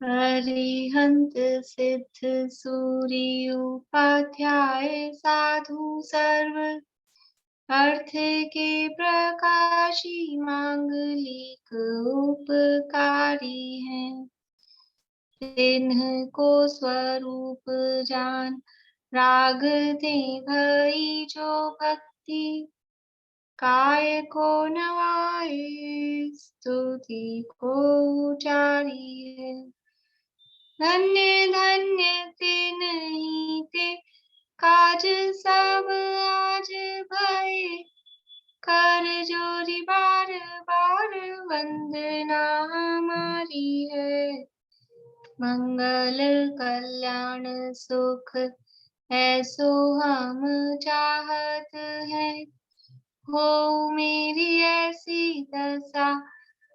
अरिहंत सिद्ध सूरी उपाध्याय साधु सर्व अर्थ के प्रकाशी मांगलिक उपकारी हैं। तिन्ह को स्वरूप जान राग दे भई जो भक्ति काय को नवाए स्तुति को उचारी है। धन्य धन्य तिन्हि ते काज सब आज भये कर जोरी बार बार वंदना हमारी है। मंगल कल्याण सुख ऐसो हम चाहत हैं। हो मेरी ऐसी दशा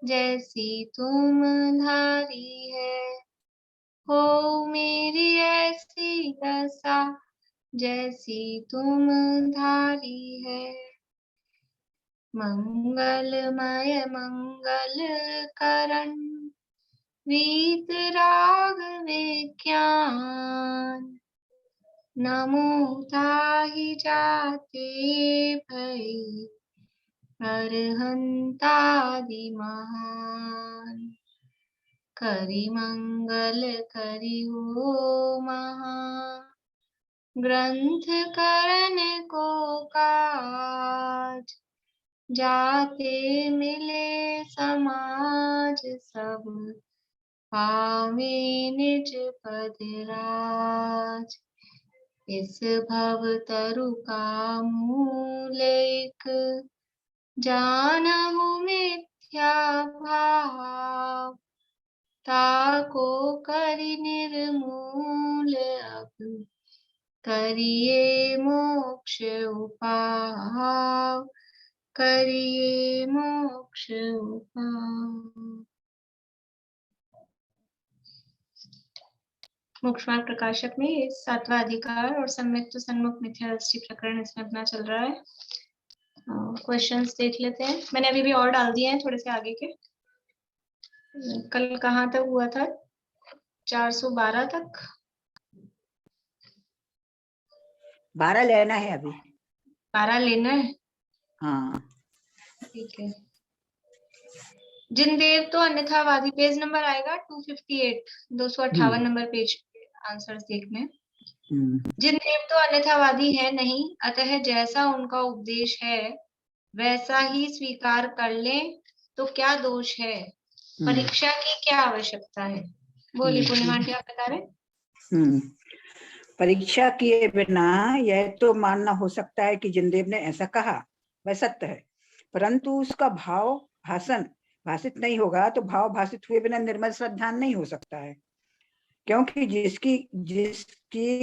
जैसी तुम धारी है। हो मेरी ऐसी दशा जैसी तुम धारी है। मंगलमय मंगल करण वीत राग विज्ञान नमो ताहि जाते भई अरहंतादि महान। करि मंगल करि हो महा ग्रंथ करण को काज जाते मिले समाज सब पावे निज पद राज। इस भव तरु का मूल एक जानहु मिथ्या भाव ताको करि निर्मूल अब करिए मोक्ष उपाय करिए मोक्ष उपाय। मोक्ष मार्ग प्रकाशक में ये 7वां अधिकार और सम्यक तो सन्मुख मिथ्या दृष्टि प्रकरण इसमें अपना चल रहा है। क्वेश्चंस देख लेते हैं। मैंने अभी भी और डाल दिए हैं थोड़े से आगे के। कल कहाँ तक हुआ था? 412 तक। 12 लेना है अभी। 12 लेना है। हाँ ठीक है। जिन देव तो अन्यथावादी, पेज नंबर आएगा 258, 258 नंबर पेज पे आंसर्स देखने। जिन देव तो अन्यथावादी है नहीं, अतः जैसा उनका उपदेश है वैसा ही स्वीकार कर ले तो क्या दोष है? परीक्षा की क्या आवश्यकता है? बोलिए पूर्णिमा जी, आप बता रहे। परीक्षा किए बिना यह तो मानना हो सकता है कि जिनदेव ने ऐसा कहा वह सत्य है, परंतु उसका भाव भाषित नहीं होगा तो भाव भाषित हुए बिना निर्मल श्रद्धा नहीं हो सकता है। क्योंकि जिसकी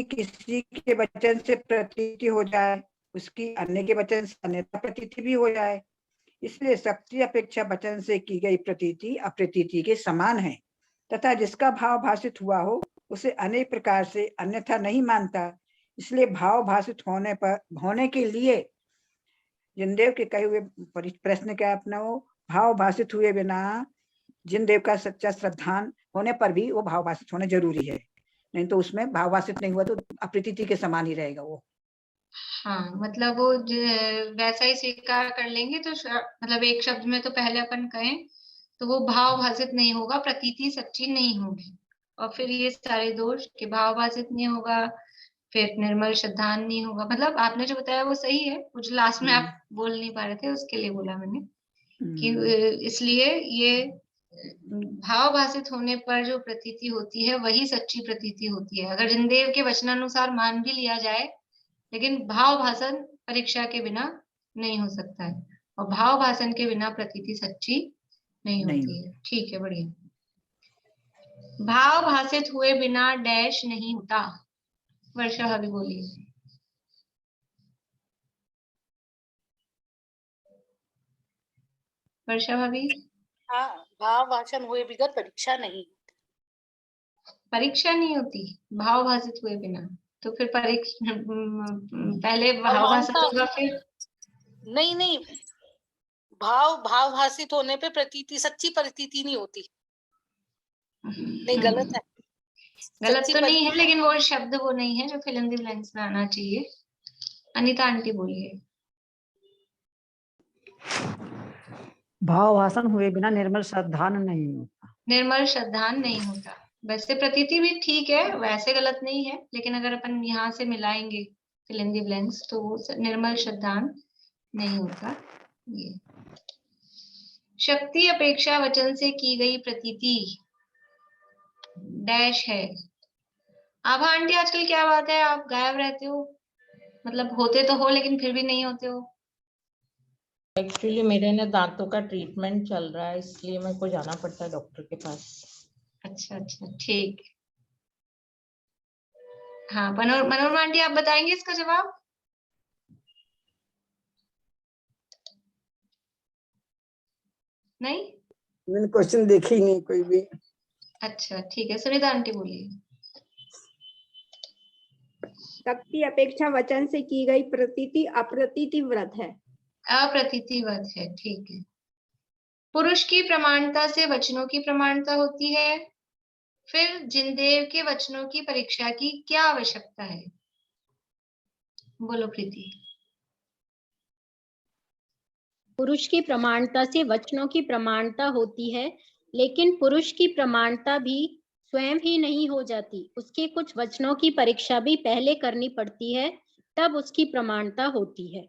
किसी के वचन से प्रतीति हो जाए उसकी अन्य के वचन से अन्यथा प्रतीति भी हो जाए। इसलिए शक्ति अपेक्षा वचन से की गई प्रतीति अप्रतीति के समान है, तथा जिसका भाव भाषित हुआ हो उसे अनेक प्रकार से अन्यथा नहीं मानता। इसलिए भाव भाषित होने के लिए जिनदेव के कहे हुए प्रश्न क्या अपना वो भाव भाषित हुए बिना जिनदेव का सच्चा श्रद्धान होने पर भी वो भाव भाषित होना जरूरी है, नहीं तो उसमें भाव भाषित नहीं हुआ तो अप्रतीति के समान ही रहेगा वो। हाँ, मतलब वो वैसा ही स्वीकार कर लेंगे तो मतलब एक शब्द में तो पहले अपन कहें तो वो भाव भाषित नहीं होगा, प्रतीति सच्ची नहीं होगी, और फिर ये सारे दोष कि भाव भाषित नहीं होगा, फिर निर्मल श्रद्धान नहीं होगा। मतलब आपने जो बताया वो सही है, कुछ लास्ट में आप बोल नहीं पा रहे थे उसके लिए बोला मैंने कि इसलिए ये भाव भाषित होने पर जो प्रतीति होती है वही सच्ची प्रतीति होती है। अगर जिनदेव के वचनानुसार मान भी लिया जाए लेकिन भाव भाषण परीक्षा के बिना नहीं हो सकता है, और भाव भाषण के बिना प्रतीति सच्ची नहीं होती है। ठीक है, बढ़िया। भाव भाषित हुए बिना डैश नहीं होता। वर्षा भाभी बोलिए। वर्षा भाभी। हाँ, भाव भाषण हुए बिगड़ परीक्षा नहीं होती। परीक्षा नहीं होती भाव भाषित हुए बिना, तो फिर परीक्षा पहले भाव भाषित होगा फिर नहीं, भाव भाषित होने पे प्रतीति सच्ची प्रतीति नहीं होती। नहीं, गलत है। गलत सच्ची तो नहीं है, परिभाषा। लेकिन वो शब्द वो नहीं है जो फिल इन द ब्लैंक्स में आना चाहिए। अनीता आंटी बोलिए। भाव भाषण हुए बिना निर्मल श्रद्धान नहीं होता। निर्मल श्रद्धान नहीं होता। वैसे प्रतीति भी ठीक है, वैसे गलत नहीं है, लेकिन अगर अपन यहाँ से मिलाएंगे फिल इन द ब्लैंक्स तो वो निर्मल श्रद्धान नहीं होता। ये शक्ति अपेक्षा वचन से की गई प्रतीति डैश है। आभा आंटी आजकल क्या बात है, आप गायब रहते हो, मतलब होते तो हो लेकिन फिर भी नहीं होते हो। एक्चुअली मेरे ना दांतों का ट्रीटमेंट चल रहा है, इसलिए मेरे को जाना पड़ता है डॉक्टर के पास। अच्छा अच्छा ठीक। हाँ मनोरमा आंटी आप बताएंगे इसका जवाब। नहीं, मैंने क्वेश्चन देखे ही नहीं कोई भी। अच्छा ठीक है, सुनीता आंटी बोलिए। शक्ति अपेक्षा वचन से की गई प्रतीति अप्रतीति व्रत है। अप्रतीतिवत है, ठीक है। पुरुष की प्रमाणता से वचनों की प्रमाणता होती है, फिर जिनदेव के वचनों की परीक्षा की क्या आवश्यकता है? बोलो प्रीति। पुरुष की प्रमाणता से वचनों की प्रमाणता होती है, लेकिन पुरुष की प्रमाणता भी स्वयं ही नहीं हो जाती, उसके कुछ वचनों की परीक्षा भी पहले करनी पड़ती है, तब उसकी प्रमाणता होती है।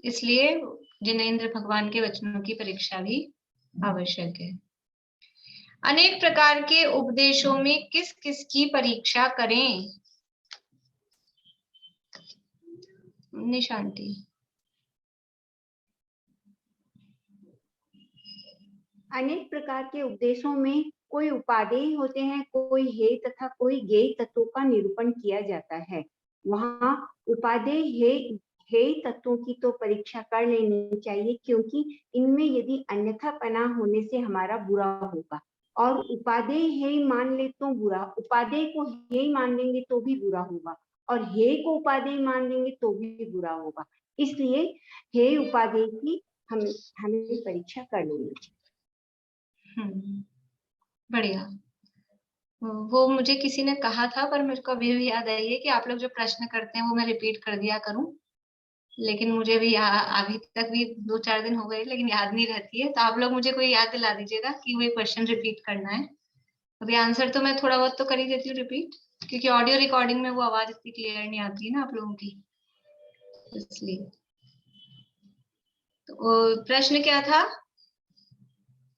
इसलिए जिनेंद्र भगवान के वचनों की परीक्षा भी आवश्यक है। अनेक प्रकार के उपदेशों में किस किस की परीक्षा करें? निशांति। अनेक प्रकार के उपदेशों में कोई उपादेय होते हैं, कोई हेय तथा कोई गेय तत्वों का निरूपण किया जाता है। वहाँ उपादेय हेय तत्वों की तो परीक्षा कर लेनी चाहिए, क्योंकि इनमें यदि अन्यथा पना होने से हमारा बुरा होगा, और उपादेय हेय मान ले तो बुरा, उपादेय को हेय मान लेंगे तो भी बुरा होगा, और हेय को उपादेय मान लेंगे तो भी बुरा होगा। इसलिए हेय उपादेय की हमें परीक्षा कर लेनी चाहिए। बढ़िया। वो मुझे किसी ने कहा था, पर मेरे को अभी भी याद आई है कि आप लोग जो प्रश्न करते हैं वो मैं रिपीट कर दिया करूं, लेकिन मुझे भी अभी तक भी 2-4 दिन हो गए लेकिन याद नहीं रहती है, तो आप लोग मुझे कोई याद दिला दीजिएगा कि वो क्वेश्चन रिपीट करना है। अभी आंसर तो मैं थोड़ा बहुत तो कर ही देती हूँ रिपीट, क्योंकि ऑडियो रिकॉर्डिंग में वो आवाज इतनी क्लियर नहीं आती है ना आप लोगों की, इसलिए। तो प्रश्न क्या था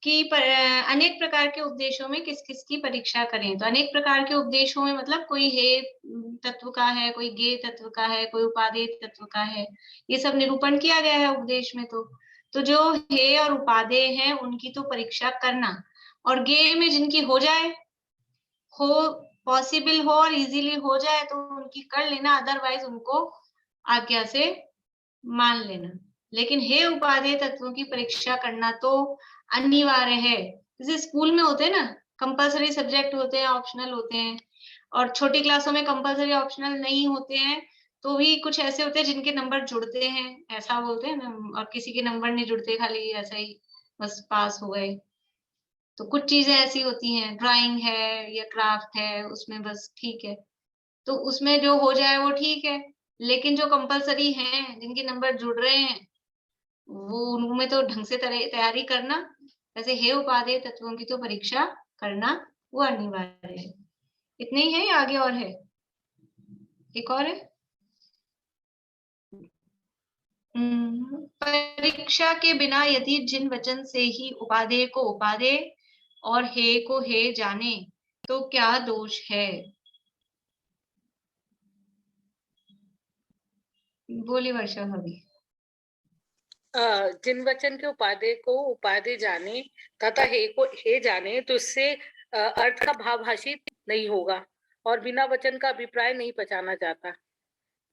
कि अनेक प्रकार के उपदेशों में किस किस की परीक्षा करें? तो अनेक प्रकार के उपदेशों में मतलब कोई हेय तत्व का है, कोई गेय तत्व का है, कोई उपादेय तत्व का है, ये सब निरूपण किया गया है उपदेश में। तो जो हेय और उपादेय है उनकी तो परीक्षा करना, और गेय में जिनकी हो जाए, हो पॉसिबल हो और इजीली हो जाए तो उनकी कर लेना, अदरवाइज उनको आज्ञा से मान लेना। लेकिन हे उपादेय तत्वों की परीक्षा करना तो अनिवार्य है। जैसे स्कूल में होते हैं ना, कंपलसरी सब्जेक्ट होते हैं, ऑप्शनल होते हैं, और छोटी क्लासों में कंपलसरी ऑप्शनल नहीं होते हैं, तो भी कुछ ऐसे होते हैं जिनके नंबर जुड़ते हैं, ऐसा बोलते हैं ना, और किसी के नंबर नहीं जुड़ते, खाली ऐसा ही बस पास हो गए। तो कुछ चीजें ऐसी होती हैं, ड्राइंग है या क्राफ्ट है, उसमें बस ठीक है, तो उसमें जो हो जाए वो ठीक है। लेकिन जो कंपलसरी हैं, जिनके नंबर जुड़ रहे हैं, वो उनमें तो ढंग से तैयारी करना, वैसे हे उपादेय तत्वों की तो परीक्षा करना वो अनिवार्य है। इतने ही है या आगे और है? एक और है। परीक्षा के बिना यदि जिन वचन से ही उपादेय को उपादेय और हे को हे जाने तो क्या दोष है? बोली वर्षा भाभी। जिन वचन के उपादेय को उपादेय जाने तथा हे को हे जाने, तो इससे अर्थ का भावभाषित नहीं होगा और बिना वचन का अभिप्राय नहीं पहचाना जाता।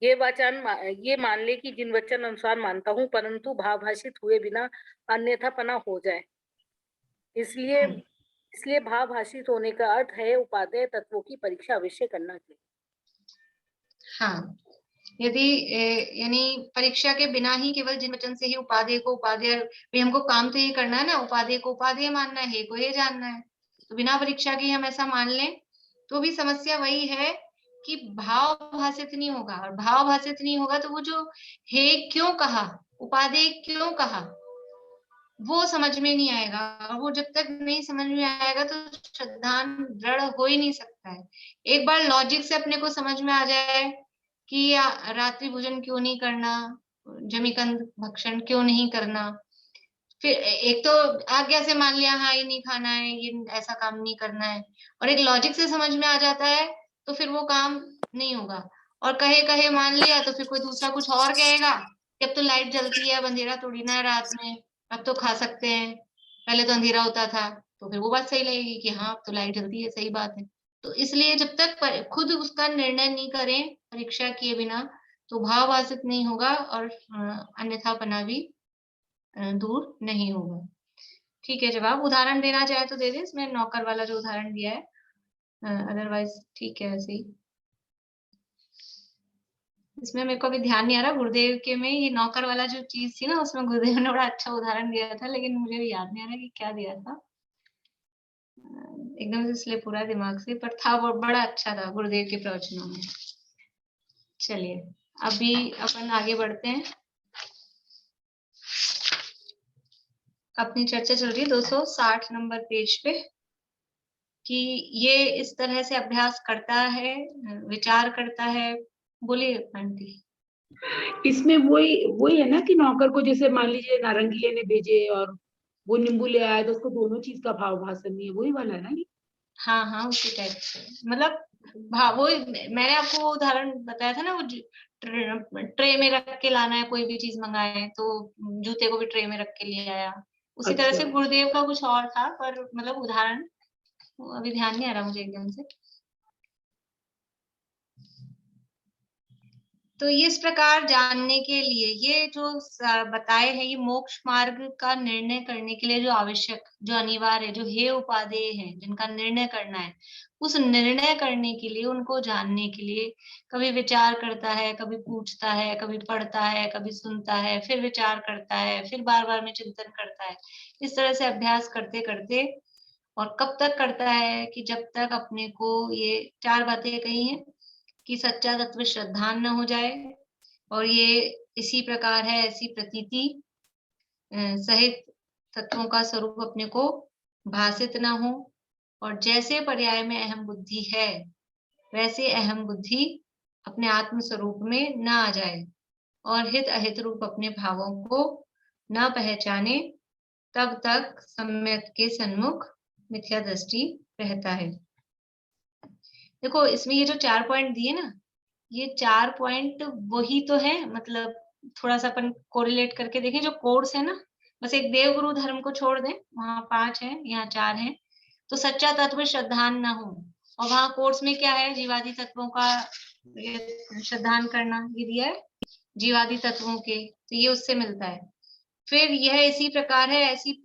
ये मान ले कि जिन वचन अनुसार मानता हूँ, परंतु भावभाषित हुए बिना अन्यथा पना हो जाए। इसलिए भावभाषित होने का अर्थ है उपादेय तत्वों की परीक्षा अवश्य करना चाहिए। हाँ, यदि यानी परीक्षा के बिना ही केवल जिन वचन से ही उपादेय को उपादेय, हमको काम तो ये करना है ना, उपादेय को उपादेय मानना है, हे को हे जानना है, तो बिना परीक्षा के हम ऐसा मान लें तो भी समस्या वही है कि भाव भाषित नहीं होगा, और भाव भाषित नहीं होगा तो वो जो हे क्यों कहा, उपादेय क्यों कहा, वो समझ में नहीं आएगा। और वो जब तक नहीं समझ में आएगा तो श्रद्धान दृढ़ हो ही नहीं सकता है। एक बार लॉजिक से अपने को समझ में आ जाए कि रात्रि भोजन क्यों नहीं करना, जमीकंद भक्षण क्यों नहीं करना, फिर एक तो आज्ञा से मान लिया हाँ ये नहीं खाना है, ये ऐसा काम नहीं करना है, और एक लॉजिक से समझ में आ जाता है तो फिर वो काम नहीं होगा। और कहे कहे मान लिया तो फिर कोई दूसरा कुछ और कहेगा कि अब तो लाइट जलती है, अब अंधेरा थोड़ी ना है रात में, अब तो खा सकते हैं, पहले तो अंधेरा होता था। तो फिर वो बात सही लगेगी कि हाँ अब तो लाइट जलती है, सही बात है। तो इसलिए जब तक खुद उसका निर्णय नहीं करें परीक्षा किए बिना तो भाव भाषित नहीं होगा और अन्यथापना भी दूर नहीं होगा। ठीक है, जवाब उदाहरण देना चाहे तो दे दे, इसमें नौकर वाला जो उदाहरण दिया है, अदरवाइज ठीक है ऐसे ही। इसमें मेरे को अभी ध्यान नहीं आ रहा, गुरुदेव के में ये नौकर वाला जो चीज थी ना, उसमें गुरुदेव ने बड़ा अच्छा उदाहरण दिया था, लेकिन मुझे भी याद नहीं आ रहा कि क्या दिया था, एकदम से स्लिप पूरा दिमाग से, पर था वो बड़ा अच्छा था गुरुदेव के प्रवचनों में। चलिए अभी अपन आगे बढ़ते हैं, अपनी चर्चा चल रही है 260 नंबर पेज पे, कि ये इस तरह से अभ्यास करता है, विचार करता है। बोलिए आंटी। इसमें वही वही है ना कि नौकर को जैसे मान लीजिए नारंगी लेने भेजे और वो नींबू ले आया तो उसको दोनों चीज का भाव भाषण नहीं है, वही वाला है ना ये? हाँ हाँ उसी टाइप से, मतलब वो मैंने आपको वो उदाहरण बताया था ना, वो ट्रे में रख के लाना है, कोई भी चीज मंगाए तो जूते को भी ट्रे में रख के ले आया, उसी तरह से अच्छा। गुरुदेव का कुछ और था, पर मतलब उदाहरण अभी ध्यान नहीं आ रहा मुझे एकदम से। तो इस प्रकार जानने के लिए ये जो बताए हैं, ये मोक्ष मार्ग का निर्णय करने के लिए जो आवश्यक, जो अनिवार्य, जो हे उपादेय है, जिनका निर्णय करना है, उस निर्णय करने के लिए, उनको जानने के लिए कभी विचार करता है, कभी पूछता है, कभी पढ़ता है, कभी सुनता है, फिर विचार करता है, फिर बार बार में चिंतन करता है। इस तरह से अभ्यास करते करते, और कब तक करता है कि जब तक अपने को ये 4 बातें कही हैं कि सच्चा तत्व श्रद्धान न हो जाए, और ये इसी प्रकार है ऐसी प्रतीति सहित तत्वों का स्वरूप अपने को भासित न हो, और जैसे पर्याय में अहम बुद्धि है वैसे अहम बुद्धि अपने आत्म स्वरूप में न आ जाए, और हित अहित रूप अपने भावों को न पहचाने, तब तक सम्यक के सन्मुख मिथ्या दृष्टि रहता है। देखो इसमें ये जो 4 पॉइंट दिए ना, ये 4 पॉइंट वही तो है, मतलब थोड़ा सा अपन कोरिलेट करके देखें, जो कोर्स है ना, बस एक देवगुरु धर्म को छोड़ दें, वहां 5 है, यहाँ 4 है। तो सच्चा तत्व श्रद्धान न हो, और वहां कोर्स में क्या है, जीवादि तत्वों का श्रद्धान करना, ये दिया है जीवादि तत्वों के, तो ये उससे मिलता है। फिर यह इसी प्रकार है ऐसी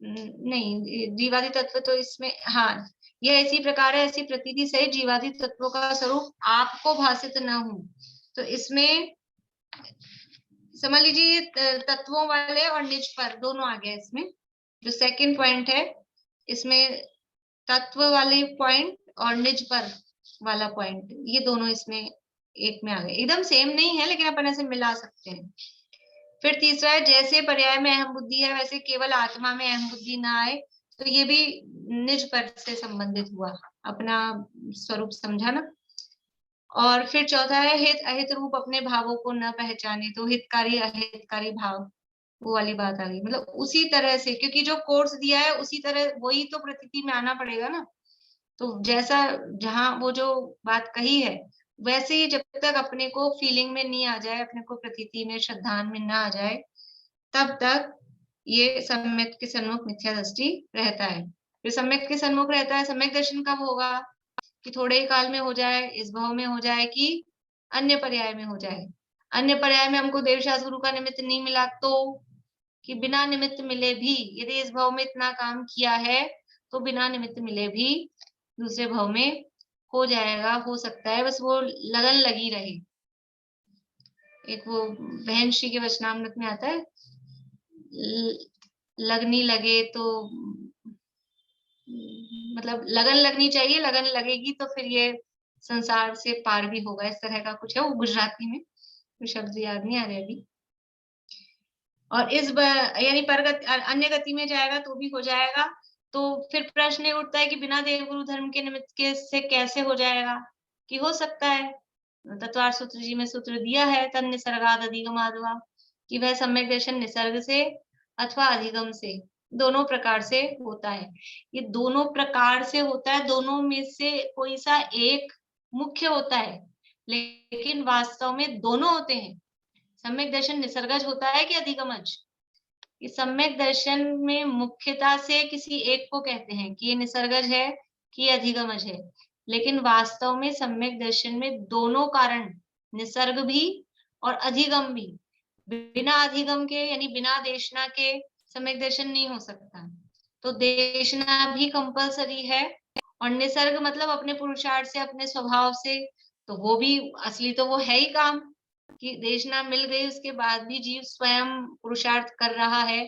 नहीं, जीवादि तत्व तो इसमें, हाँ, यह इसी प्रकार है ऐसी प्रतीति सहित जीवादि तत्वों का स्वरूप आपको भासित न हो। तो इसमें समझ लीजिए तत्वों वाले और निज पर दोनों आ गया इसमें। जो सेकंड पॉइंट है इसमें तत्व वाले पॉइंट और निज पर वाला पॉइंट, ये दोनों इसमें एक में आ गए, एकदम सेम नहीं है लेकिन अपन ऐसे मिला सकते हैं। फिर तीसरा है जैसे पर्याय में अहम बुद्धि है वैसे केवल आत्मा में अहम बुद्धि ना आए, तो ये भी निज पर से संबंधित हुआ, अपना स्वरूप समझा ना। और फिर चौथा है हित अहित रूप अपने भावों को न पहचाने, तो हितकारी अहितकारी भाव, वो वाली बात आ गई। मतलब उसी तरह से, क्योंकि जो कोर्स दिया है उसी तरह वही तो प्रतीति में आना पड़ेगा ना, तो जैसा जहां वो जो बात कही है वैसे ही जब तक अपने को फीलिंग में नहीं आ जाए, अपने को प्रतीति में श्रद्धान में ना आ जाए, तब तक ये सम्यक के सन्मुख मिथ्या दृष्टि रहता है। फिर सम्यक के सन्मुख रहता है, सम्यक दर्शन कब होगा, कि थोड़े ही काल में हो जाए, इस भाव में हो जाए, कि अन्य पर्याय में हो जाए। अन्य पर्याय में हमको देवशास्त्र गुरु का निमित्त नहीं मिला तो, कि बिना निमित्त मिले भी यदि इस भाव में इतना काम किया है तो बिना निमित्त मिले भी दूसरे भाव में हो जाएगा, हो सकता है, बस वो लगन लगी रहे। एक वो बहन श्री के वचनामृत में आता है, लगनी लगे तो मतलब लगन लगनी चाहिए, लगन लगेगी तो फिर ये संसार से पार भी होगा, इस तरह का कुछ है। वो गुजराती में, तो शब्द याद नहीं आ रहे अभी। और यानी परगति अन्य गति में जाएगा तो भी हो जाएगा। तो फिर प्रश्न ये उठता है कि बिना देवगुरु धर्म के निमित्त के से कैसे हो जाएगा, कि हो सकता है। तत्वार सूत्र जी में सूत्र दिया है, तन निसर्गाद अधिगमाद्वा, कि वह सम्यक दर्शन निसर्ग से अथवा अधिगम से, दोनों प्रकार से होता है। ये दोनों प्रकार से होता है, दोनों में से कोई सा एक मुख्य होता है, लेकिन वास्तव में दोनों होते हैं। सम्यक दर्शन निसर्गज होता है कि अधिगमज? इस सम्यक दर्शन में मुख्यता से किसी एक को कहते हैं कि ये निसर्गज है कि ये अधिगमज है, लेकिन वास्तव में सम्यक दर्शन में दोनों कारण, निसर्ग भी और अधिगम भी, बिना अधिगम के यानी बिना देशना के सम्यक दर्शन नहीं हो सकता। तो देशना भी कंपलसरी है, और निसर्ग मतलब अपने पुरुषार्थ से, अपने स्वभाव से, तो वो भी असली तो वो है ही काम, कि देशना मिल गई उसके बाद भी जीव स्वयं पुरुषार्थ कर रहा है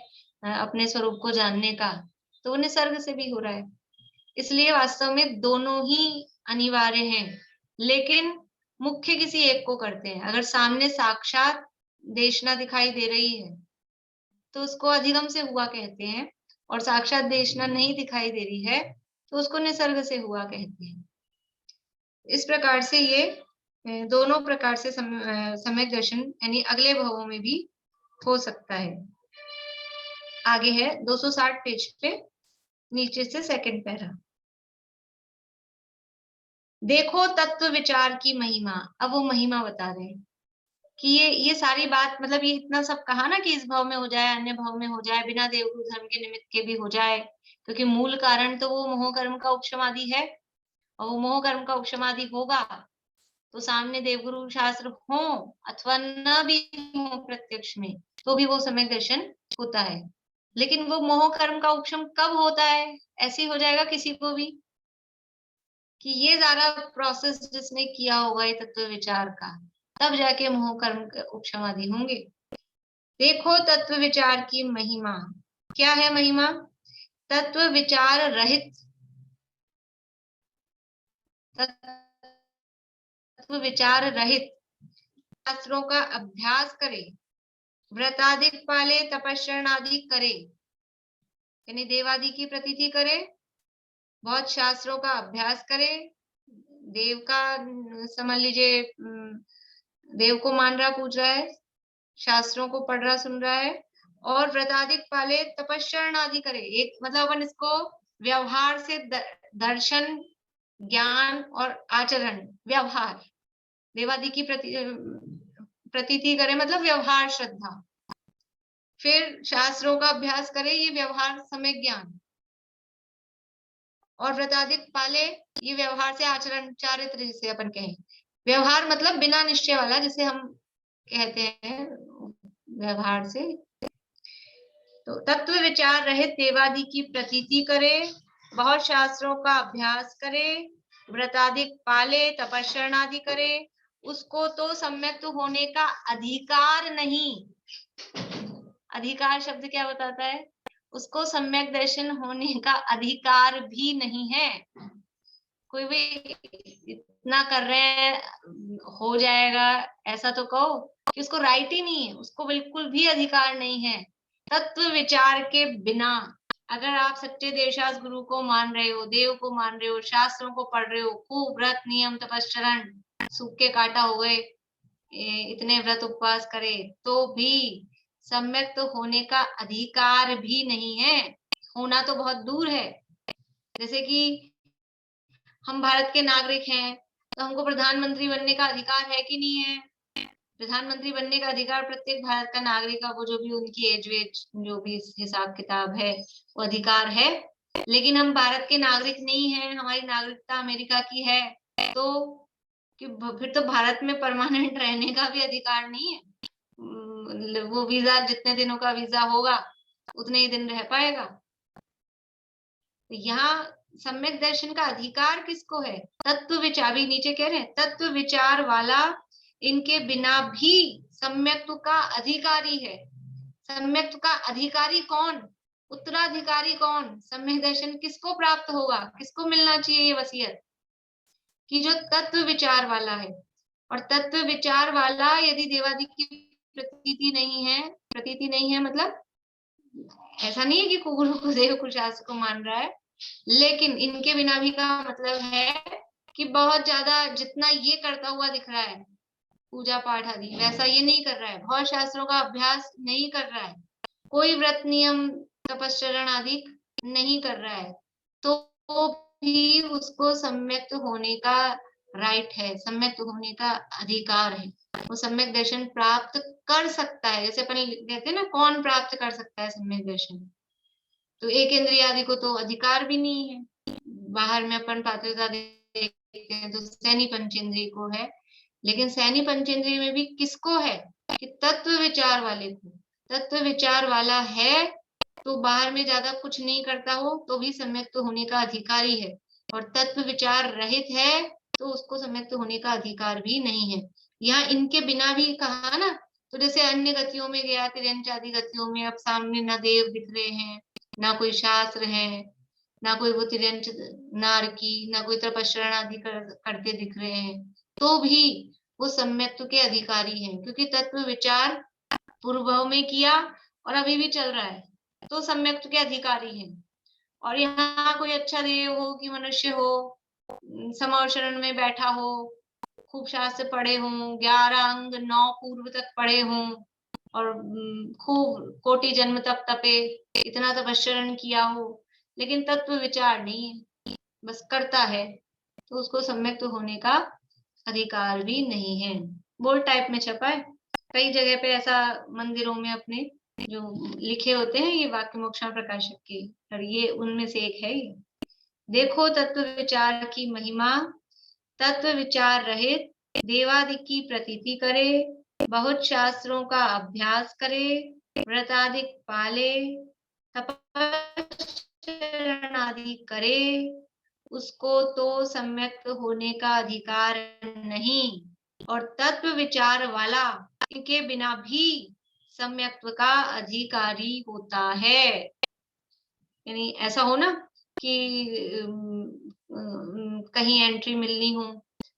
अपने स्वरूप को जानने का, तो वो निसर्ग से भी हो रहा है। इसलिए वास्तव में दोनों ही अनिवार्य हैं, लेकिन मुख्य किसी एक को करते हैं। अगर सामने साक्षात देशना दिखाई दे रही है तो उसको अधिगम से हुआ कहते हैं, और साक्षात देशना नहीं दिखाई दे रही है तो उसको निसर्ग से हुआ कहते हैं। इस प्रकार से ये दोनों प्रकार से सम्यक दर्शन यानी अगले भवों में भी हो सकता है। आगे है 260 पेज पे, नीचे से सेकंड पैरा। देखो तत्व विचार की महिमा। अब वो महिमा बता रहे हैं कि ये सारी बात, मतलब ये इतना सब कहा ना कि इस भाव में हो जाए, अन्य भाव में हो जाए, बिना देवगुरु धर्म के निमित्त के भी हो जाए, क्योंकि मूल कारण तो वो मोह कर्म का उपशमादि है, और वो मोह कर्म का उपशमादि होगा तो सामने देवगुरु शास्त्र हो अथवा न भी हो प्रत्यक्ष में, तो भी वो सम्यक दर्शन होता है। लेकिन वो मोह कर्म का उपशम कब होता है? ऐसे हो जाएगा किसी को भी कि ये सारा प्रोसेस जिसने किया होगा ये तत्व विचार का, तब जाके मोह कर्म के उपशम आदि होंगे। देखो तत्व विचार की महिमा। क्या है महिमा? तत्व विचार रहित, तत्व विचार रहित शास्त्रों का अभ्यास करे, व्रतादिक पाले, तपस्या आदि करे, यानी देवादि की प्रतीति करे, बहुत शास्त्रों का अभ्यास करे, देव का समझ लीजिए, देव को मान रहा, पूज रहा है, शास्त्रों को पढ़ रहा, सुन रहा है, और व्रतादिक पाले, तपस्या आदि करे। एक मतलब अपन इसको व्यवहार से दर्शन, ज्ञान और आचरण, व्यवहार, देवादि की प्रतीति करे मतलब व्यवहार श्रद्धा, फिर शास्त्रों का अभ्यास करे, ये व्यवहार सम्यक ज्ञान, और व्रतादिक पाले, ये व्यवहार से आचरण, चारित्र जिसे अपन कहें। व्यवहार मतलब बिना निश्चय वाला, जिसे हम कहते हैं व्यवहार से। तो तत्व विचार रहित देवादि की प्रतीति करे, बहुत शास्त्रों का अभ्यास करे, व्रतादिक पाले, तपस्या आदि करे, उसको तो सम्यक तो होने का अधिकार नहीं। अधिकार शब्द क्या बताता है? उसको सम्यक दर्शन होने का अधिकार भी नहीं है। कोई भी इतना कर रहे हैं हो जाएगा ऐसा तो कहो कि उसको राइट ही नहीं है, उसको बिल्कुल भी अधिकार नहीं है। तत्व विचार के बिना अगर आप सच्चे देवशास्त्र गुरु को मान रहे हो, देव को मान रहे हो, शास्त्रों को पढ़ रहे हो, खूब व्रत नियम तपश्चरण सूख के काटा हो गए, इतने व्रत उपवास करे, तो भी सम्यक तो होने का अधिकार भी नहीं है। होना तो बहुत दूर है। जैसे कि हम भारत के नागरिक हैं तो हमको प्रधानमंत्री बनने का अधिकार है कि नहीं है? प्रधानमंत्री बनने का अधिकार प्रत्येक भारत का नागरिक का, वो जो भी उनकी एज वेज जो भी हिसाब किताब है वो अधिकार है। लेकिन हम भारत के नागरिक नहीं है, हमारी नागरिकता अमेरिका की है, तो कि फिर तो भारत में परमानेंट रहने का भी अधिकार नहीं है। वो वीजा, जितने दिनों का वीजा होगा उतने ही दिन रह पाएगा। तो यहाँ सम्यक दर्शन का अधिकार किसको है? तत्व विचार, भी नीचे कह रहे हैं तत्व विचार वाला इनके बिना भी सम्यक्त्व का अधिकारी है। सम्यक्त्व का अधिकारी कौन? उत्तराधिकारी कौन? सम्यक दर्शन किसको प्राप्त होगा, किसको मिलना चाहिए ये वसीयत? कि जो तत्व विचार वाला है। और तत्व विचार वाला यदि देवादि की प्रतीति नहीं है मतलब ऐसा नहीं है कि गुरु को देव को शास्त्र को मान रहा है, लेकिन इनके बिना भी का मतलब है कि बहुत ज्यादा जितना ये करता हुआ दिख रहा है पूजा पाठ आदि, वैसा ये नहीं कर रहा है, बहुत शास्त्रों का अभ्यास नहीं कर रहा है, कोई व्रत नियम तपश्चरण आदि नहीं कर रहा है, तो भी उसको सम्यक होने का राइट है, सम्यक होने का अधिकार है, वो सम्यक दर्शन प्राप्त कर सकता है। जैसे अपन कहते हैं ना, कौन प्राप्त कर सकता है सम्यक दर्शन? तो एक इंद्रिय आदि को तो अधिकार भी नहीं है। बाहर में अपन पात्रता देखते हैं तो सैनी पंचेंद्रिय को है, लेकिन सैनी पंचेंद्रिय में भी किसको है? कि तत्व विचार वाले को। तत्व विचार वाला है तो बाहर में ज्यादा कुछ नहीं करता हो तो भी सम्यक तो होने का अधिकारी है, और तत्व विचार रहित है तो उसको सम्यक तो होने का अधिकार भी नहीं है। यहाँ इनके बिना भी कहा ना, तो जैसे अन्य गतियों में गया, तिर्यंच आदि गतियों में अब सामने ना देव दिख रहे हैं, ना कोई शास्त्र है, ना कोई वो तिर्यंच नार की, ना कोई तपश्चरण आदि करते दिख रहे हैं, तो भी वो सम्यक्त्व के अधिकारी हैं, क्योंकि तत्व विचार पूर्व में किया और अभी भी चल रहा है, तो सम्यक्त्व के अधिकारी हैं। और यहाँ कोई अच्छा देव हो कि मनुष्य हो, समावशरण में बैठा हो, खूब शास्त्र पढ़े हों, 11 अंग 9 पूर्व तक पढ़े हों, और खूब कोटि जन्म तप तपे, इतना तपश्चरण किया हो, लेकिन तत्व विचार नहीं है, बस करता है, तो उसको सम्यक तो होने का अधिकार भी नहीं है। बोल्ड टाइप में छपा है, कई जगह पे ऐसा मंदिरों में अपने जो लिखे होते हैं ये वाक्य मोक्षण प्रकाशक के, और ये उनमें से एक है। ये देखो तत्व विचार की महिमा, तत्व विचार रहित देवादि की प्रतीति करे, बहुत शास्त्रों का अभ्यास करे, व्रतादिक पाले, तपश्चरण आदि करे, उसको तो सम्यक होने का अधिकार नहीं, और तत्व विचार वाला इनके बिना भी सम्यक्त्व का अधिकारी होता है। यानी ऐसा हो ना कि कहीं एंट्री मिलनी हो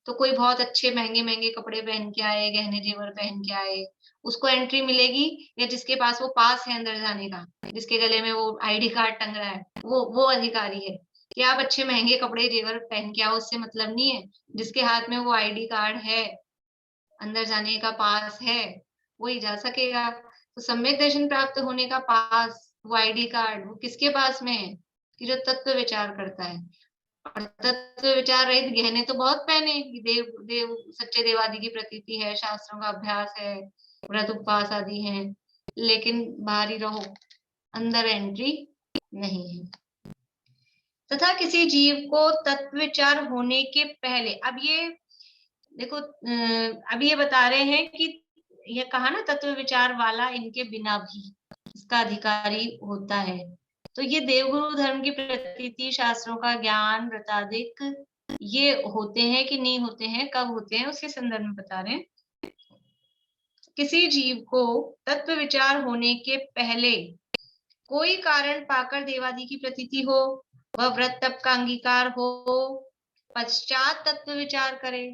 तो कोई बहुत अच्छे महंगे महंगे कपड़े पहन के आए, गहने जेवर पहन के आए, उसको एंट्री मिलेगी, या जिसके पास वो पास है अंदर जाने का, जिसके गले में वो आईडी कार्ड टंग रहा है, वो अधिकारी है। कि आप अच्छे महंगे कपड़े जेवर पहन के आओ, उससे मतलब नहीं है, जिसके हाथ में वो आईडी कार्ड है, अंदर जाने का पास है, वही जा सकेगा। तो सम्यक दर्शन प्राप्त होने का पास, वो आईडी कार्ड, वो किसके पास में है? कि जो तत्व विचार करता है। और तत्व विचार रहित गहने तो बहुत पहने, देव सच्चे देवादि की प्रतीति है, शास्त्रों का अभ्यास है, व्रत उपवास आदि है, लेकिन बाहरी रहो, अंदर एंट्री नहीं है। तथा किसी जीव को तत्व विचार होने के पहले, अब ये देखो अब ये बता रहे हैं कि ये कहा ना तत्व विचार वाला इनके बिना भी इसका अधिकारी होता है, तो ये देवगुरु धर्म की प्रतीति, शास्त्रों का ज्ञान, व्रतादिक ये होते हैं कि नहीं होते हैं, कब होते हैं, उसके संदर्भ में बता रहे हैं। किसी जीव को तत्व विचार होने के पहले कोई कारण पाकर देवादि की प्रतीति हो, वह व्रत तप का अंगीकार हो, पश्चात तत्व विचार करे।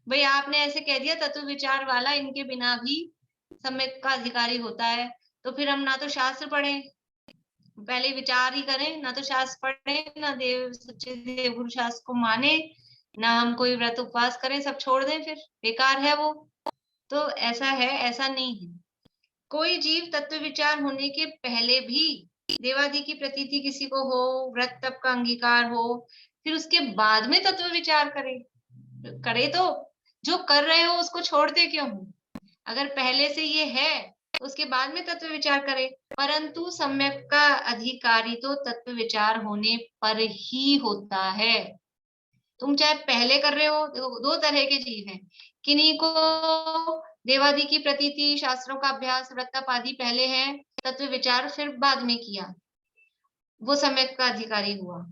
भाई आपने ऐसे कह दिया तत्व विचार वाला इनके बिना भी सम्यक का अधिकारी होता है, तो फिर हम ना तो शास्त्र पढ़ें, पहले विचार ही करें, ना तो शास्त्र पढ़ें, ना देव सच्चे देवगुरु शास्त्र को माने, ना हम कोई व्रत उपवास करें, सब छोड़ दें, फिर बेकार है वो। तो ऐसा है, ऐसा नहीं है। कोई जीव तत्व विचार होने के पहले भी देवादि की प्रतीति किसी को हो, व्रत तप का अंगीकार हो, फिर उसके बाद में तत्व विचार करे तो जो कर रहे हो उसको छोड़ते क्यों हो? अगर पहले से ये है तो उसके बाद में तत्व विचार करे, परंतु सम्यक का अधिकारी तो तत्व विचार होने पर ही होता है। तुम चाहे पहले कर रहे हो, देखो दो तरह के जीव हैं, किन्हीं को देवादि की प्रतीति, शास्त्रों का अभ्यास, व्रत तप आदि पहले है, तत्व विचार फिर बाद में किया, वो सम्यक का अधिकारी हुआ।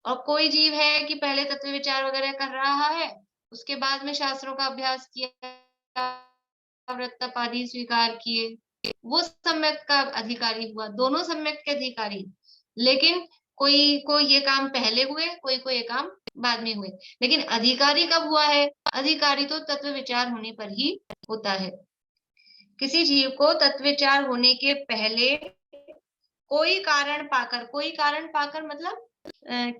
और कोई जीव है कि पहले तत्व विचार वगैरह कर रहा है, उसके बाद में शास्त्रों का अभ्यास किया, व्रत तप आदि स्वीकार किए, वो सम्यक का अधिकारी हुआ, दोनों सम्यक के अधिकारी। लेकिन कोई को ये काम पहले हुए, कोई को ये काम बाद में हुए। लेकिन अधिकारी कब हुआ है? अधिकारी तो तत्व विचार होने पर ही होता है। किसी जीव को तत्व विचार होने के पहले कोई कारण पाकर मतलब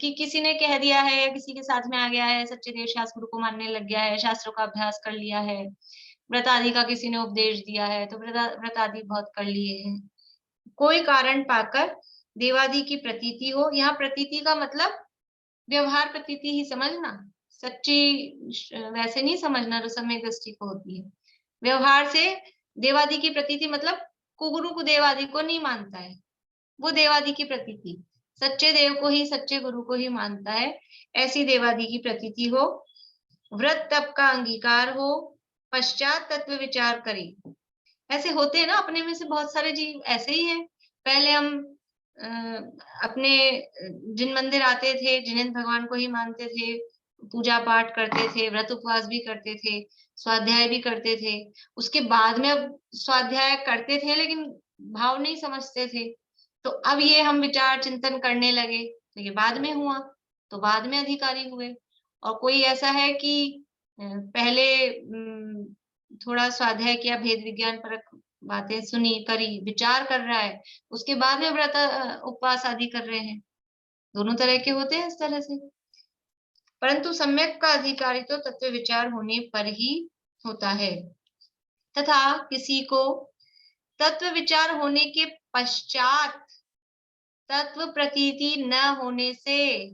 कि किसी ने कह दिया है या किसी के साथ में आ गया है, सच्चे देव शास्त्र गुरु को मानने लग गया है, शास्त्रों का अभ्यास कर लिया है, व्रत आदि का किसी ने उपदेश दिया है तो व्रत आदि बहुत कर लिए हैं। कोई कारण पाकर देवादि की प्रतीति हो। यहाँ प्रतीति का मतलब व्यवहार प्रतीति ही समझना, सच्ची वैसे नहीं समझना जो समय दृष्टि को होती है। व्यवहार से देवादि की प्रतीति मतलब कुगुरु को देवादि को नहीं मानता है, वो देवादि की प्रतीति, सच्चे देव को ही, सच्चे गुरु को ही मानता है, ऐसी देवादि की प्रतीति हो। व्रत तप का अंगीकार हो, पश्चात तत्व विचार करे। ऐसे होते हैं ना, अपने में से बहुत सारे जीव ऐसे ही हैं। पहले हम अपने जिन मंदिर आते थे, जिनेंद्र भगवान को ही मानते थे, पूजा पाठ करते थे, व्रत उपवास भी करते थे, स्वाध्याय भी करते थे। उसके बाद में अब स्वाध्याय करते थे लेकिन भाव नहीं समझते थे, तो अब ये हम विचार चिंतन करने लगे, तो ये बाद में हुआ, तो बाद में अधिकारी हुए। और कोई ऐसा है कि पहले थोड़ा स्वाध्याय किया, भेद विज्ञान परक बातें सुनी, करी, विचार कर रहा है, उसके बाद में व्रत उपवास आदि कर रहे हैं। दोनों तरह के होते हैं इस तरह से। परंतु सम्यक का अधिकारी तो तत्व विचार होने पर ही होता है, तथा किसी को तत्व विचार होने के पश्चात तत्व प्रतीति न होने से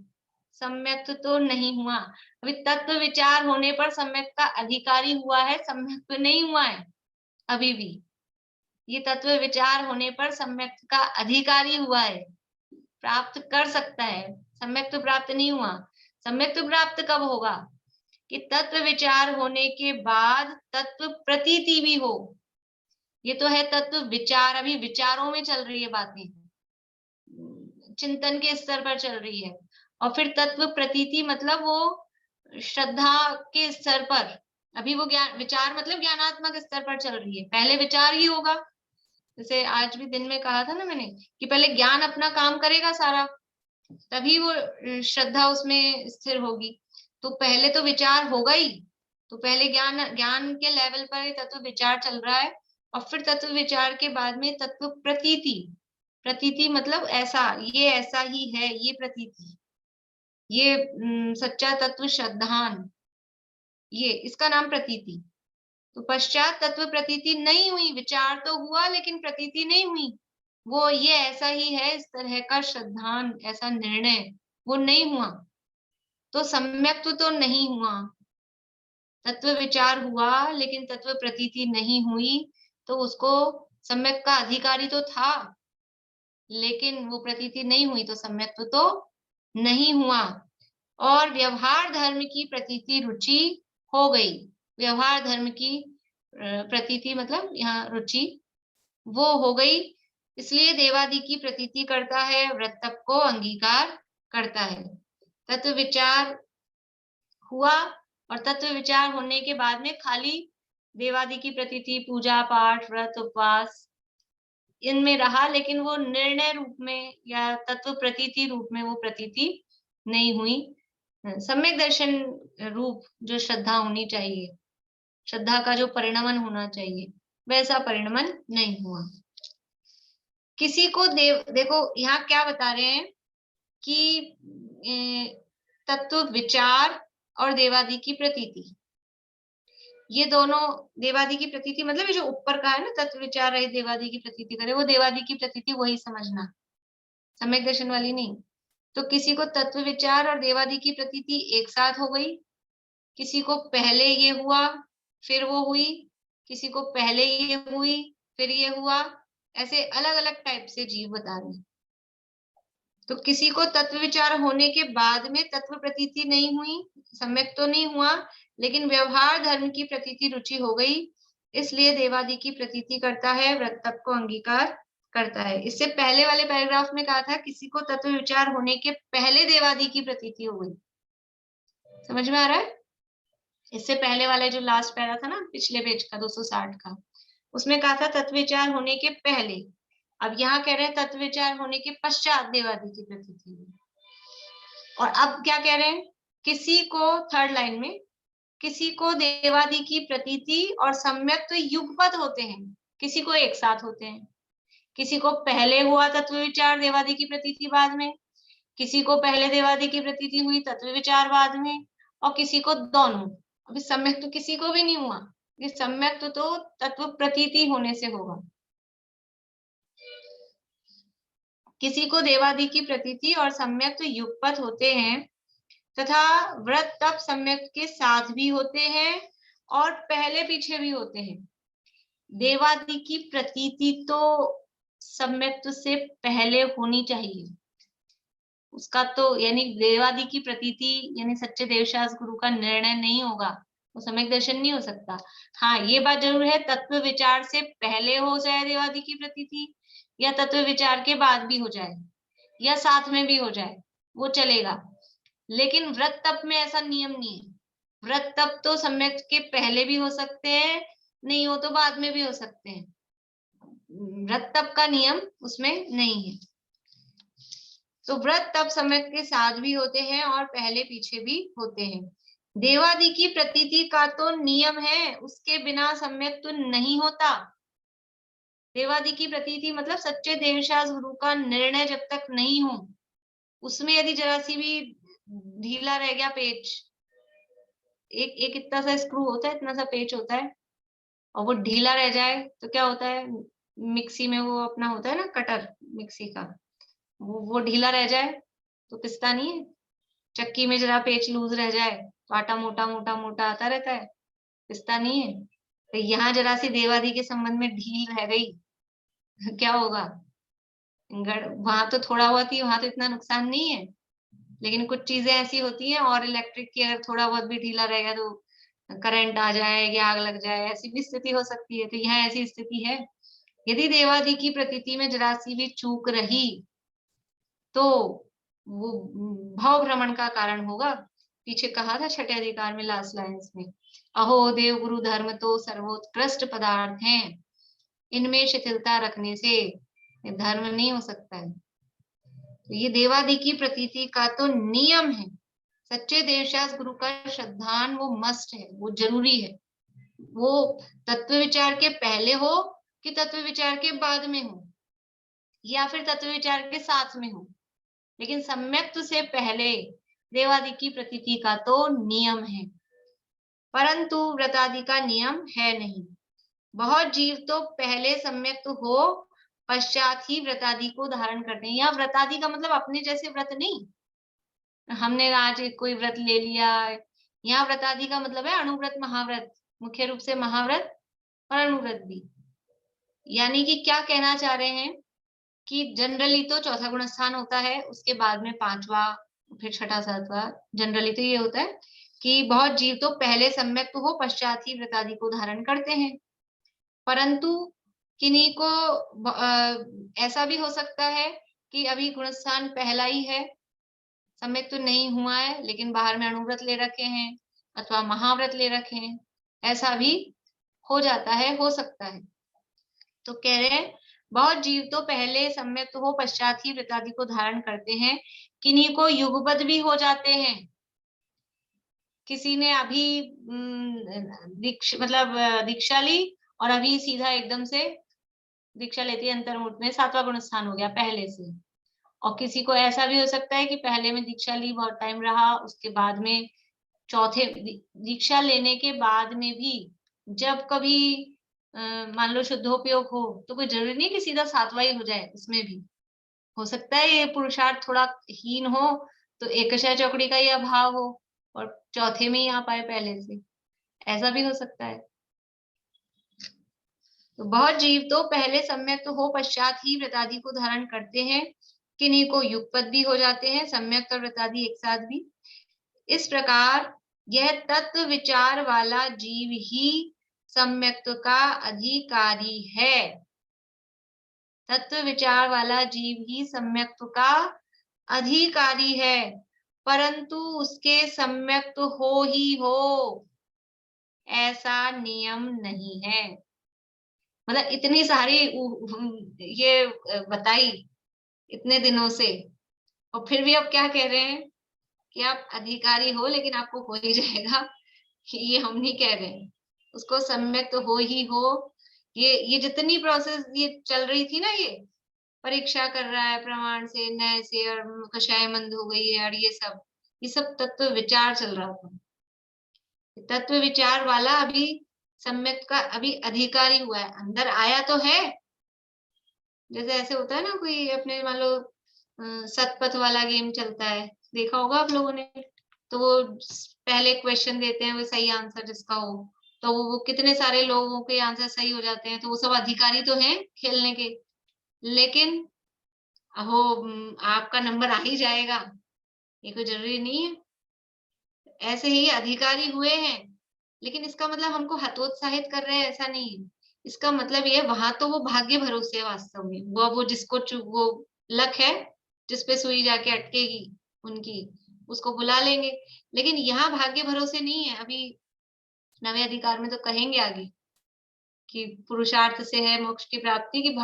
सम्यक तो नहीं हुआ। अभी तत्व विचार होने पर सम्यक का अधिकारी हुआ है, सम्यक तो नहीं हुआ है अभी भी। ये तत्व विचार होने पर सम्यक का अधिकारी हुआ है, प्राप्त कर सकता है, सम्यक तो प्राप्त नहीं हुआ। सम्यक तो प्राप्त कब होगा? कि तत्व विचार होने के बाद तत्व प्रतीति भी हो। ये तो है तत्व विचार, अभी विचारों में चल रही है बातें, चिंतन के स्तर पर चल रही है। और फिर तत्व प्रतीति मतलब वो श्रद्धा के स्तर पर, अभी वो ज्ञान विचार मतलब ज्ञानात्मक स्तर पर चल रही है। पहले विचार ही होगा, जैसे आज भी दिन में कहा था ना मैंने कि पहले ज्ञान अपना काम करेगा सारा, तभी वो श्रद्धा उसमें स्थिर होगी। तो पहले तो विचार होगा ही, तो पहले ज्ञान के लेवल पर तत्व विचार चल रहा है, और फिर तत्व विचार के बाद में तत्व प्रतीति। प्रतीति मतलब ऐसा, ये ऐसा ही है, ये प्रतीति, ये सच्चा तत्व श्रद्धान, ये इसका नाम प्रतीति। तो पश्चात तत्व प्रतीति नहीं हुई, विचार तो हुआ लेकिन प्रतीति नहीं हुई, वो ये ऐसा ही है, इस तरह का श्रद्धान, ऐसा निर्णय वो नहीं हुआ, तो सम्यक तो नहीं हुआ। तत्व विचार हुआ लेकिन तत्व प्रतीति नहीं हुई, तो उसको सम्यक का अधिकारी तो था लेकिन वो प्रतीति नहीं हुई, तो सम्यक तो नहीं हुआ। और व्यवहार धर्म की प्रतीति रुचि हो गई। व्यवहार धर्म की प्रतीति मतलब यहाँ रुचि वो हो गई, इसलिए देवादि की प्रतीति करता है, व्रत तप को अंगीकार करता है। तत्व विचार हुआ और तत्व विचार होने के बाद में खाली देवादि की प्रतीति, पूजा पाठ, व्रत उपवास इनमें रहा, लेकिन वो निर्णय रूप में या तत्व प्रतीति रूप में वो प्रतीति नहीं हुई। सम्यक दर्शन रूप जो श्रद्धा होनी चाहिए, श्रद्धा का जो परिणमन होना चाहिए, वैसा परिणमन नहीं हुआ। किसी को देखो यहाँ क्या बता रहे हैं कि तत्व विचार और देवादि की प्रतीति, ये दोनों, देवादि की प्रतीति मतलब ये जो ऊपर का है ना, तत्व विचार रहे देवादि की प्रतीति करे, वो देवादि की प्रतीति वही समझना, सम्यक दर्शन वाली नहीं। तो किसी को तत्व विचार और देवादि की प्रतीति एक साथ हो गई, किसी को पहले ये हुआ फिर वो हुई, किसी को पहले ये हुई फिर ये हुआ, ऐसे अलग अलग टाइप से जीव बता रहे हैं। तो किसी को तत्व विचार होने के बाद में तत्व प्रतीति नहीं हुई, सम्यक तो नहीं हुआ, लेकिन व्यवहार धर्म की प्रतीति रुचि हो गई, इसलिए देवादि की प्रतीति करता है, व्रत तप को अंगीकार करता है। इससे पहले वाले पैराग्राफ में कहा था किसी को तत्व विचार होने के पहले देवादि की प्रतीति हो गई। समझ में आ रहा है? इससे पहले वाले जो लास्ट पैरा था ना, पिछले पेज का 260 का, उसमें कहा था तत्व विचार होने के पहले, अब यहाँ कह रहे हैं तत्व विचार होने के पश्चात देवादि की प्रतीति हुई। और अब क्या कह रहे हैं, किसी को, थर्ड लाइन में, किसी को देवादि की प्रतीति और सम्यक्त्व युगपत होते हैं, किसी को एक साथ होते हैं, किसी को पहले हुआ तत्व विचार देवादि की प्रतीति बाद में, किसी को पहले देवादि की प्रतीति हुई तत्व विचार बाद में, और किसी को दोनों। अभी सम्यक तो किसी को भी नहीं हुआ, ये सम्यक तो तत्व प्रतीति होने से होगा। किसी को देवादि की प्रतीति और सम्यक तो युगपत होते हैं तथा व्रत तप सम्यक के साथ भी होते हैं और पहले पीछे भी होते हैं। देवादि की प्रतीति तो सम्यक से पहले होनी चाहिए, उसका तो यानी देवादि की प्रतीति यानी सच्चे देवशास्त्र गुरु का निर्णय नहीं होगा, वो सम्यक दर्शन नहीं हो सकता। हाँ, ये बात जरूर है, तत्व विचार से पहले हो जाए देवादि की प्रतीति या तत्व विचार के बाद भी हो जाए या साथ में भी हो जाए, वो चलेगा। लेकिन व्रत तप में ऐसा नियम नहीं है। व्रत तप तो सम्यक के पहले भी हो सकते हैं, नहीं हो तो बाद में भी हो सकते हैं। व्रत तप का नियम उसमें नहीं है। तो व्रत तप सम्यक के साथ भी होते हैं और पहले पीछे भी होते हैं। देवादि की प्रतीति का तो नियम है, उसके बिना सम्यक तो नहीं होता। देवादि की प्रतीति मतलब सच्चे देवशास्त्र गुरु का निर्णय जब तक नहीं हो, उसमें यदि जरा सी भी ढीला रह गया पेच, एक इतना सा स्क्रू होता है, इतना सा पेच होता है, और वो ढीला रह जाए तो क्या होता है, मिक्सी में वो अपना होता है ना कटर मिक्सी का, वो ढीला रह जाए तो पिसता नहीं है। चक्की में जरा पेच लूज रह जाए तो आटा मोटा मोटा मोटा आता रहता है, पिसता नहीं है। तो यहाँ जरा सी देवादि के संबंध में ढील रह गई क्या होगा, वहां तो थोड़ा बहुत ही, वहां तो इतना नुकसान नहीं है, लेकिन कुछ चीजें ऐसी होती हैं, और इलेक्ट्रिक की अगर थोड़ा बहुत भी ढीला रहेगा तो करंट आ जाए या आग लग जाए, ऐसी भी स्थिति हो सकती है। तो यहाँ ऐसी स्थिति है, यदि देवादि की प्रतीति में जरा सी भी चूक रही तो वो भाव भ्रमण का कारण होगा। पीछे कहा था छठे अधिकार में लास्ट लाइन्स में, अहो देव गुरु धर्म तो सर्वोत्कृष्ट पदार्थ हैं, इनमें शिथिलता रखने से धर्म नहीं हो सकता है। तो ये देवादि की प्रतीति का तो नियम है, सच्चे देवशास्त्र गुरु का श्रद्धान वो मस्ट है, वो जरूरी है। वो तत्व विचार के पहले हो कि तत्व विचार के बाद में हो या फिर तत्व विचार के साथ में हो, लेकिन सम्यक्त्व से पहले देवादि की प्रतीति का तो नियम है, परंतु व्रतादि का नियम है नहीं। बहुत जीव तो पहले सम्यक्त्व हो पश्चात ही व्रतादि को धारण करते हैं। या व्रतादि का मतलब अपने जैसे व्रत नहीं, हमने आज कोई व्रत ले लिया। यहाँ व्रतादि का मतलब है अणुव्रत महाव्रत, मुख्य रूप से महाव्रत और अणुव्रत भी। यानी कि क्या कहना चाह रहे हैं कि जनरली तो चौथा गुणस्थान होता है, उसके बाद में पांचवा, फिर छठा सातवां। जनरली तो ये होता है कि बहुत जीव तो पहले सम्यक हो पश्चात ही व्रतादि को धारण करते हैं, परंतु किन्हीं को ऐसा भी हो सकता है कि अभी गुणस्थान पहला ही है, सम्यक तो नहीं हुआ है, लेकिन बाहर में अणुव्रत ले रखे हैं अथवा महाव्रत ले रखे हैं, ऐसा भी हो जाता है, हो सकता है। तो कह रहे हैं बहुत जीव तो पहले सम्यक हो पश्चात ही व्रतादि को धारण करते हैं, किन्हीं को युगपत भी हो जाते हैं। किसी ने अभी दीक्षा ली और अभी सीधा एकदम से दीक्षा लेती अंतर्मुहूर्त में सातवां गुणस्थान हो गया पहले से। और किसी को ऐसा भी हो सकता है कि पहले में दीक्षा ली, बहुत टाइम रहा, उसके बाद में चौथे दीक्षा लेने के बाद में भी जब कभी मान लो शुद्धोपयोग हो तो कोई जरूरी नहीं कि सीधा सातवां ही हो जाए, उसमें भी हो सकता है ये पुरुषार्थ थोड़ा हीन हो तो एकशा चौकड़ी का ही अभाव हो और चौथे में ही आ पाए पहले से, ऐसा भी हो सकता है। तो बहुत जीव तो पहले सम्यक तो हो पश्चात ही व्रतादि को धारण करते हैं, किन्हीं को युगपत भी हो जाते हैं, सम्यक और व्रतादि एक साथ भी। इस प्रकार यह तत्व विचार वाला जीव ही सम्यक्त्व का अधिकारी है। तत्व विचार वाला जीव ही सम्यक्त्व का अधिकारी है, परंतु उसके सम्यक्त्व हो ही हो ऐसा नियम नहीं है। मतलब इतनी सारी ये बताई इतने दिनों से, और फिर भी अब क्या कह रहे हैं कि आप अधिकारी हो लेकिन आपको हो ही जाएगा। ये हम नहीं कह रहे हैं, उसको सम्यक तो हो ही हो। ये जितनी प्रोसेस ये चल रही थी ना, ये परीक्षा कर रहा है प्रमाण से, न्याय से, और कषाय मंद हो गई है, और ये सब तत्व विचार चल रहा था। तत्व विचार वाला अभी सम्यक का अभी अधिकारी हुआ है, अंदर आया तो है। जैसे ऐसे होता है ना, कोई अपने मान लो सतपथ वाला गेम चलता है, देखा होगा आप लोगों ने। तो वो पहले क्वेश्चन देते हैं, वो सही आंसर जिसका हो, तो वो कितने सारे लोगों के आंसर सही हो जाते हैं, तो वो सब अधिकारी तो हैं खेलने के। लेकिन हो आपका नंबर आ ही जाएगा, ये कोई जरूरी नहीं है। ऐसे ही अधिकारी हुए हैं, लेकिन इसका मतलब हमको हतोत्साहित कर रहे हैं ऐसा नहीं है। इसका मतलब ये, वहां तो वो भाग्य भरोसे है वास्तव में, वो जिसको वो लक है, जिस पे सुई जाके अटकेगी उनकी, उसको बुला लेंगे। लेकिन यहाँ भाग्य भरोसे नहीं है। अभी नवे अधिकार में तो कहेंगे आगे कि पुरुषार्थ से है मोक्ष की प्राप्ति की,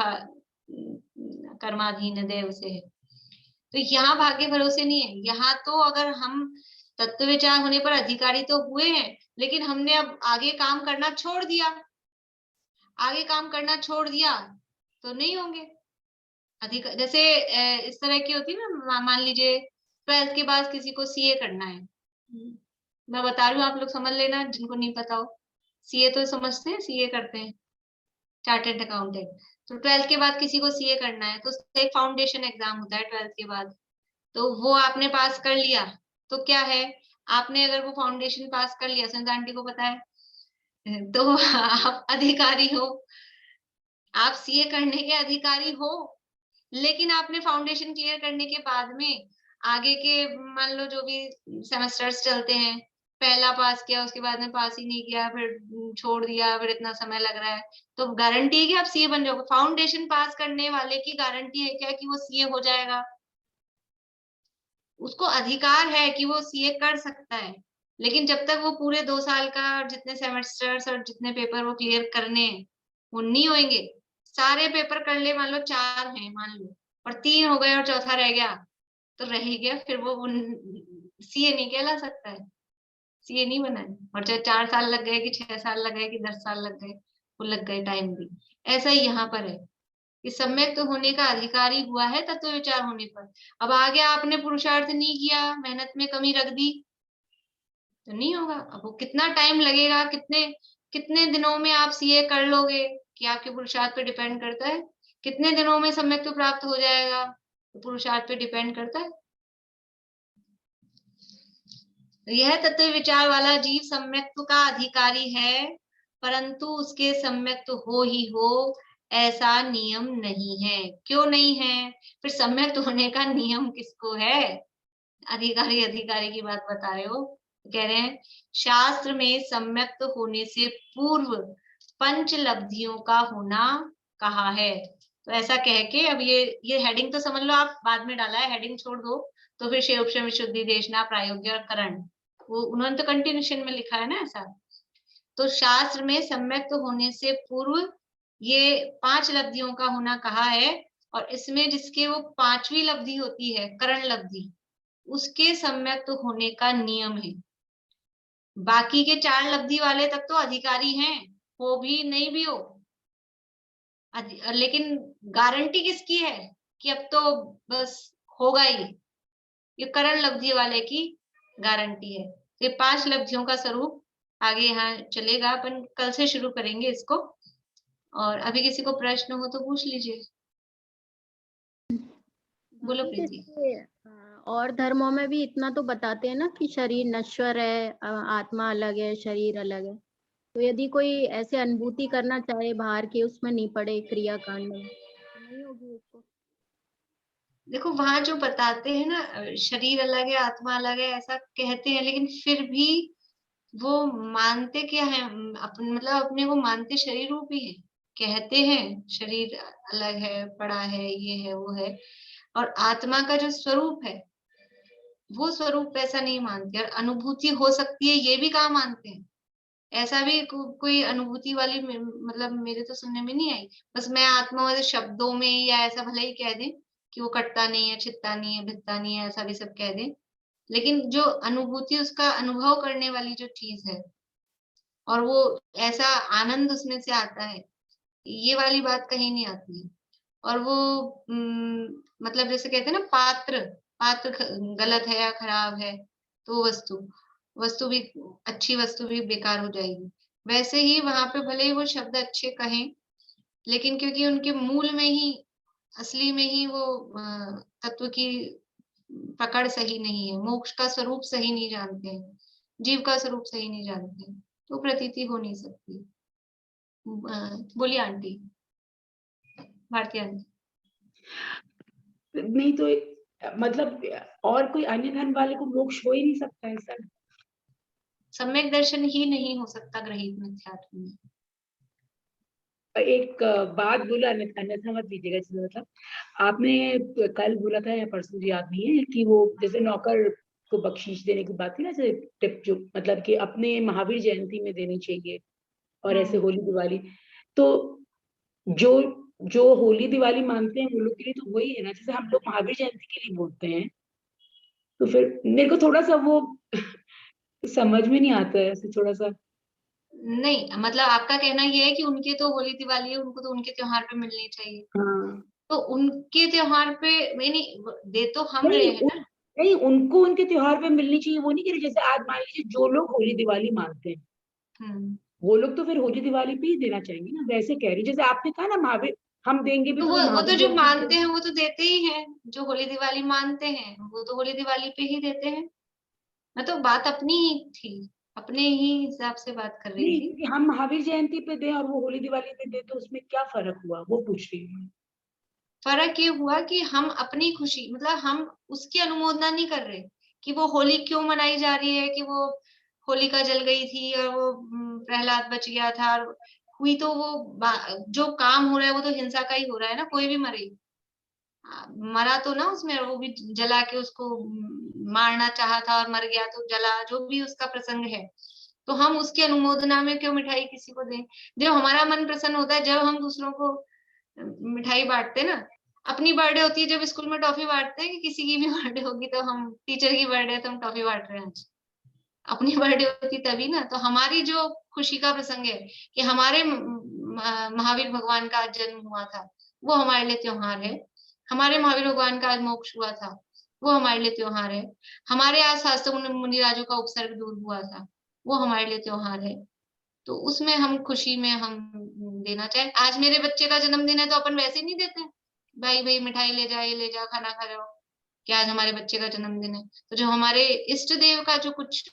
कर्माधीन देव से है। तो यहाँ भाग्य भरोसे नहीं है। यहाँ तो अगर हम तत्व विचार होने पर अधिकारी तो हुए हैं, लेकिन हमने अब आगे काम करना छोड़ दिया, तो नहीं होंगे अधिकार। जैसे इस तरह की होती है ना, मान लीजिए 12th के बाद किसी को सीए करना है, मैं बता रही हूँ, आप लोग समझ लेना जिनको नहीं पता हो। सीए तो समझते हैं, सीए करते हैं, चार्टर्ड अकाउंटेंट। तो 12th के बाद किसी को सीए करना है, तो उसका एक फाउंडेशन एग्जाम होता है 12th के बाद। तो वो आपने पास कर लिया, तो क्या है, आपने अगर वो फाउंडेशन पास कर लिया, सुनीता आंटी को पता है, तो आप अधिकारी हो, आप सीए करने के अधिकारी हो। लेकिन आपने फाउंडेशन क्लियर करने के बाद में आगे के मान लो जो भी सेमेस्टर्स चलते हैं, पहला पास किया, उसके बाद में पास ही नहीं किया, फिर छोड़ दिया, फिर इतना समय लग रहा है, तो गारंटी है कि आप सीए बन जाओगे? फाउंडेशन पास करने वाले की गारंटी है क्या कि वो सीए हो जाएगा? उसको अधिकार है कि वो सीए कर सकता है, लेकिन जब तक वो पूरे 2 साल का जितने सेमेस्टर्स और जितने पेपर वो क्लियर करने हैं, वो नहीं होंगे। सारे पेपर कर ले, मान लो 4 हैं मान लो, और 3 हो गए और चौथा रह गया, तो रह ही गया, फिर वो सीए नहीं कहला सकता है, सीए नहीं बना है। और चाहे 4 साल लग गए कि 6 साल लग गए कि 10 साल लग गए, वो लग गए टाइम भी। ऐसा ही यहाँ पर है कि सम्यक तो होने का अधिकारी हुआ है तत्व विचार होने पर। अब आगे आपने पुरुषार्थ नहीं किया, मेहनत में कमी रख दी, तो नहीं होगा। अब वो कितना टाइम लगेगा, कितने कितने दिनों में आप सीए कर लोगे, कि आपके पुरुषार्थ पे डिपेंड करता है। कितने दिनों में सम्यक तो प्राप्त हो जाएगा, तो पुरुषार्थ पे डिपेंड करता है। तो यह तत्व विचार वाला जीव सम्यक्त्व का अधिकारी है, परंतु उसके सम्यक्त्व हो ही हो ऐसा नियम नहीं है। क्यों नहीं है? फिर सम्यक्त्व होने का नियम किसको है? अधिकारी की बात बता रहे हो, कह रहे हैं शास्त्र में सम्यक्त्व होने से पूर्व पंचलब्धियों का होना कहा है। तो ऐसा कह के, अब ये हेडिंग तो समझ लो आप, बाद में डाला है, हेडिंग छोड़ दो। तो फिर शिवोपम विशुद्धि देशना प्रायोग्य और करण, वो उन्होंने तो कंटिन्यूशन में लिखा है ना ऐसा। तो शास्त्र में सम्यक्त्व होने से पूर्व ये 5 लब्धियों का होना कहा है, और इसमें जिसके वो 5वीं लब्धि होती है करण लब्धि, उसके सम्यक्त्व होने का नियम है। बाकी के 4 लब्धि वाले तक तो अधिकारी हैं, हो भी नहीं भी हो, लेकिन गारंटी किसकी है कि अब तो बस होगा ही? ये करण लब्धि वाले की गारंटी है। ये 5 लब्धियों का स्वरूप आगे यहाँ चलेगा, अपन कल से शुरू करेंगे इसको। और अभी किसी को प्रश्न हो तो पूछ लीजिए। बोलो प्रीति। और धर्मों में भी इतना तो बताते हैं ना कि शरीर नश्वर है, आत्मा अलग है, शरीर अलग है। तो यदि कोई ऐसे अनुभूति करना चाहे बाहर की, उसमें नहीं पड़े क्रियाकांड में, नहीं होगी उसको? देखो वहां जो बताते हैं ना, शरीर अलग है आत्मा अलग है ऐसा कहते हैं, लेकिन फिर भी वो मानते क्या है, मतलब अपने को मानते शरीर रूप ही है। कहते हैं शरीर अलग है, बड़ा है, ये है वो है, और आत्मा का जो स्वरूप है वो स्वरूप ऐसा नहीं मानते। और अनुभूति हो सकती है, ये भी कहाँ मानते हैं। ऐसा भी कोई अनुभूति वाली मतलब मेरे तो सुनने में नहीं आई। बस मैं आत्मा वाले शब्दों में या ऐसा भले ही कह दें कि वो कटता नहीं है, छिदता नहीं है, भिदता नहीं है, ऐसा भी सब कह दें, लेकिन जो अनुभूति, उसका अनुभव करने वाली जो चीज है और वो ऐसा आनंद उसमें से आता है, ये वाली बात कहीं नहीं आती है। और वो मतलब जैसे कहते हैं ना, पात्र पात्र गलत है या खराब है तो वस्तु वस्तु भी, अच्छी वस्तु भी बेकार हो जाएगी। वैसे ही वहां पे भले ही वो शब्द अच्छे कहें, लेकिन क्योंकि उनके मूल में ही, असली में ही वो तत्व की पकड़ सही नहीं है, मोक्ष का स्वरूप सही नहीं जानते हैं, जीव का स्वरूप सही नहीं जानते हैं, तो प्रतीति हो नहीं सकती। बोलिए आंटी, भारती आंटी। नहीं तो मतलब और कोई अन्य धर्म वाले को मोक्ष हो ही नहीं सकता है सर। सम्यक दर्शन ही नहीं हो सकता ग्रहित मिथ्यात्व में। एक बात बोला, अन्यथा मत लीजिएगा, जैसे मतलब आपने कल बोला था या परसों, याद नहीं है, कि वो जैसे नौकर को बख्शीश देने की बात थी ना, जैसे टिप जो मतलब कि अपने महावीर जयंती में देनी चाहिए और ऐसे होली दिवाली, तो जो जो होली दिवाली मानते हैं वो लोग के लिए तो वही है ना, जैसे हम लोग महावीर जयंती के लिए बोलते हैं, तो फिर मेरे को थोड़ा सा वो समझ में नहीं आता है ऐसे थोड़ा सा। नहीं, मतलब आपका कहना ये है कि उनके तो होली दिवाली है, उनको तो उनके त्योहार पे मिलनी चाहिए। हाँ, तो उनके त्योहार पे नहीं दे तो हम रहे हैं ना। नहीं उनको उनके त्योहार पे मिलनी चाहिए, वो नहीं कह रहे। जैसे आज मान लीजिए जो लोग होली दिवाली मानते हैं, वो लोग तो फिर होली दिवाली पे ही देना चाहेंगे ना, वैसे कह रही, जैसे आपने कहा ना महावीर हम देंगे भी, तो तो वो तो महावीर जो जयंती मानते हैं वो तो देते ही हैं, जो होली दिवाली मानते हैं वो तो होली दिवाली पे ही देते हैं। मैं तो बात अपनी ही थी, अपने ही हिसाब से बात कर रही नहीं, थी। क्योंकि हम महावीर जयंती पे दें और वो होली दिवाली पे दें, तो उसमें क्या फर्क हुआ, वो पूछ रही हूँ। फर्क ये हुआ कि हम अपनी खुशी, मतलब हम उसकी अनुमोदना नहीं कर रहे कि वो होली क्यों मनाई जा रही है, कि वो होलिका जल गई थी और वो प्रहलाद बच गया था, और हुई तो वो जो काम हो रहा है वो तो हिंसा का ही हो रहा है ना, कोई भी मरे, मरा तो ना उसमें, वो भी जला के उसको मारना चाहा था और मर गया तो जला, जो भी उसका प्रसंग है। तो हम उसकी अनुमोदना में क्यों मिठाई किसी को दें? जब हमारा मन प्रसन्न होता है, जब हम दूसरों को मिठाई बांटते ना, अपनी बर्थडे होती है जब स्कूल में टॉफी बांटते हैं, कि किसी की भी बर्थडे होगी तो हम, टीचर की बर्थडे है तो हम टॉफी बांट रहे हैं आज, अपनी बर्थडे होती तभी ना। तो हमारी जो खुशी का प्रसंग है कि हमारे महावीर भगवान का आज जन्म हुआ था, वो हमारे लिए त्योहार है। हमारे महावीर भगवान का आज मोक्ष हुआ था, वो हमारे लिए त्योहार है। हमारे आज शास्त्र मुनिराजों का उपसर्ग दूर हुआ था, वो हमारे लिए त्योहार है। तो उसमें हम खुशी में हम देना चाहे। आज मेरे बच्चे का जन्मदिन है तो अपन वैसे नहीं देते, भाई भाई मिठाई ले जा, ये ले जा, खाना खा जाओ, कि आज हमारे बच्चे का जन्मदिन है। तो जो हमारे इष्ट देव का जो कुछ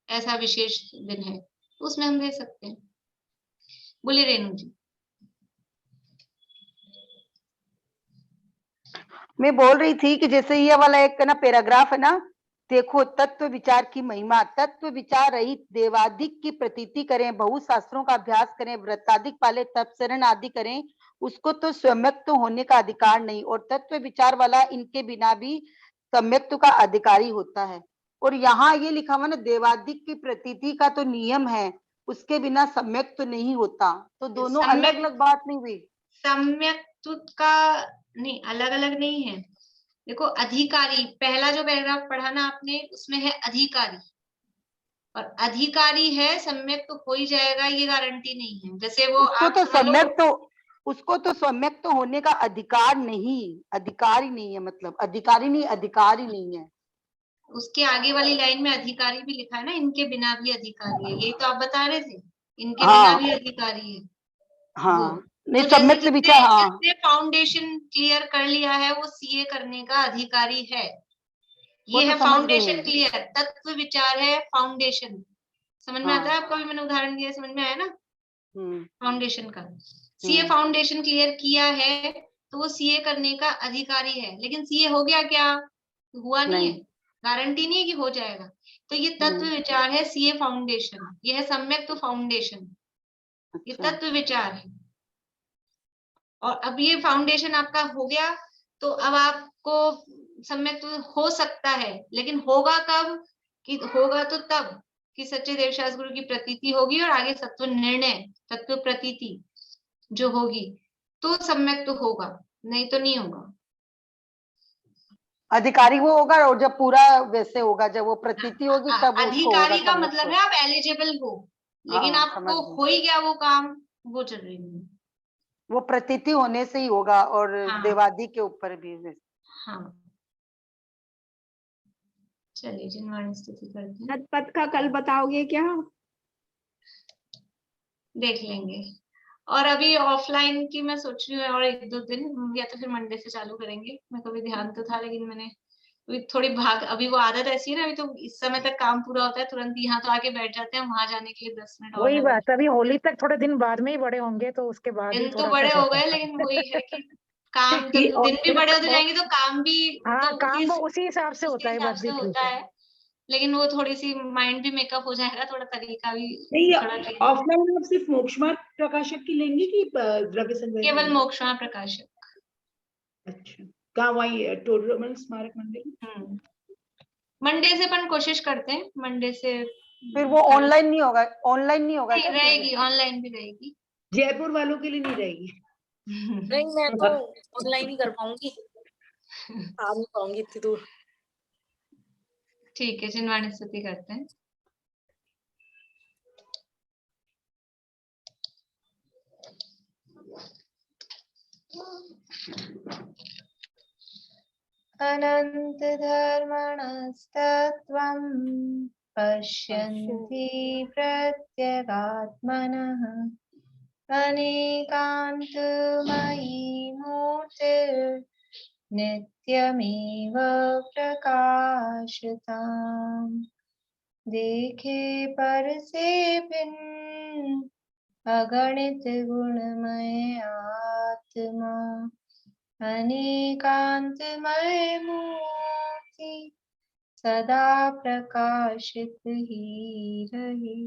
ऐसा विशेष दिन है, तो उसमें हम दे सकते हैं। बोले रेणु जी। मैं बोल रही थी कि जैसे ये वाला एक ना पैराग्राफ है ना, देखो, तत्व विचार की महिमा, तत्व विचार रहित देवाधिक की प्रतीति करें, बहु शास्त्रों का अभ्यास करें, व्रताधिक पाले, तपचरण आदि करें, उसको तो सम्यक्त होने का अधिकार नहीं, और तत्व विचार वाला इनके बिना भी सम्यक्त का अधिकारी होता है। और यहाँ ये लिखा हुआ ना, देवाधिक की प्रतीति का तो नियम है, उसके बिना सम्यक्त तो नहीं होता। तो दोनों अलग अलग बात नहीं हुई। सम्यक्त का नहीं, अलग अलग नहीं है। देखो, अधिकारी, पहला जो पैराग्राफ पढ़ा ना आपने, उसमें है अधिकारी, और अधिकारी है सम्यक तो हो ही जाएगा, ये गारंटी नहीं है। जैसे वो उसको आप तो सुन लो, उसको तो सम्यक तो होने का अधिकार नहीं, अधिकार ही नहीं है, मतलब अधिकारी नहीं, अधिकार ही नहीं है। उसके आगे वाली लाइन में अधिकारी भी लिखा है ना, इनके बिना भी अधिकारी है, यही तो आप बता रहे थे, इनके बिना भी अधिकारी है। वो हाँ, नहीं, तो जैसे सम्यक विचार, हाँ, जिसने फाउंडेशन क्लियर कर लिया है वो सीए करने का अधिकारी है। वो ये तो है समझ गई फाउंडेशन मैं। क्लियर, तत्व विचार है फाउंडेशन। समझ में आता है आपको? भी मैंने उदाहरण दिया, समझ में आया ना फाउंडेशन का। सीए फाउंडेशन क्लियर किया है तो वो सीए करने का अधिकारी है। लेकिन सीए हो गया क्या? हुआ नहीं है, गारंटी नहीं है कि हो जाएगा। तो ये तत्व विचार है सीए फाउंडेशन, ये है सम्यक तो फाउंडेशन, ये तत्व विचार है। और अब ये फाउंडेशन आपका हो गया तो अब आपको सम्यक तो हो सकता है, लेकिन होगा कब? कि होगा तो तब कि सच्चे देवशास्त्र गुरु की प्रतीति होगी और आगे तत्व निर्णय, तत्व प्रतीति जो होगी तो सम्यक तो होगा, नहीं तो नहीं होगा। अधिकारी वो होगा, और जब पूरा वैसे होगा, जब वो प्रतीति होगी तब उसको होगा अधिकारी का सम्यक मतलब तो। है आप एलिजिबल हो, लेकिन हाँ, आपको समझ गई। हो ही गया वो काम, वो जरूरी नहीं। वो प्रतीति होने से ही होगा, और हाँ। देवादि के ऊपर भी हाँ, चलिए जिनवाणी स्तुति करते हैं, तत्पद का कल बताओगे क्या? देख लेंगे। और अभी ऑफलाइन की मैं सोच रही हूँ और 1-2 दिन, या तो फिर मंडे से चालू करेंगे। मैं कभी ध्यान तो था, लेकिन मैंने अभी थोड़ी भाग, अभी वो आदत ऐसी है ना, अभी तो इस समय तक काम पूरा होता है, तुरंत यहाँ तो आके बैठ जाते हैं, वहां जाने के लिए 10 मिनट और वही लगा। बात, अभी होली तक थोड़े दिन बाद में ही बड़े होंगे, तो उसके बाद ही दिन तो थोड़ा बड़े सा हो हो गए, पाता लेकिन वही है कि काम ये तो दिन भी बड़े होते जाएंगे तो काम भी हाँ, तो काम वो उसी हिसाब से उसी होता है, हिसाब बात से भी ठीक होता है। है, लेकिन वो थोड़ी सी माइंड भी मेकअप हो जाएगा, थोड़ा तरीका भी नहीं, थोड़ा change। ऑफलाइन आप सिर्फ मोक्ष मार्ग प्रकाशक की लेंगे कि द्रव्य संग्रह की केवल लेंगे? मोक्षमा प्रकाशक। अच्छा, कहाँ? वही टोडरमल स्मारक मंदिर। मंडे से अपन कोशिश करते हैं, मंडे से फिर वो ऑनलाइन नहीं होगा, ऑनलाइन नहीं होगा क्या? रहेगी, ऑनलाइन भी रहेगी। जयपुर वालों के लिए नहीं रहेगी? नहीं, मैं तो ऑनलाइन ही कर पाऊंगी, आ नहीं पाऊंगी इतनी दूर। ठीक है, जिनवाणी स्तुति करते हैं। अनंत धर्मणस्तत्त्वं पश्यन्ति प्रत्यगात्मनः अनेकान्तमयी मूर्तिर्नित्यमेव प्रकाशताम् देखे पर से भिन्न अगणित गुणमय आत्मा अनेकांतमय मूर्ति सदा प्रकाशित ही रहे।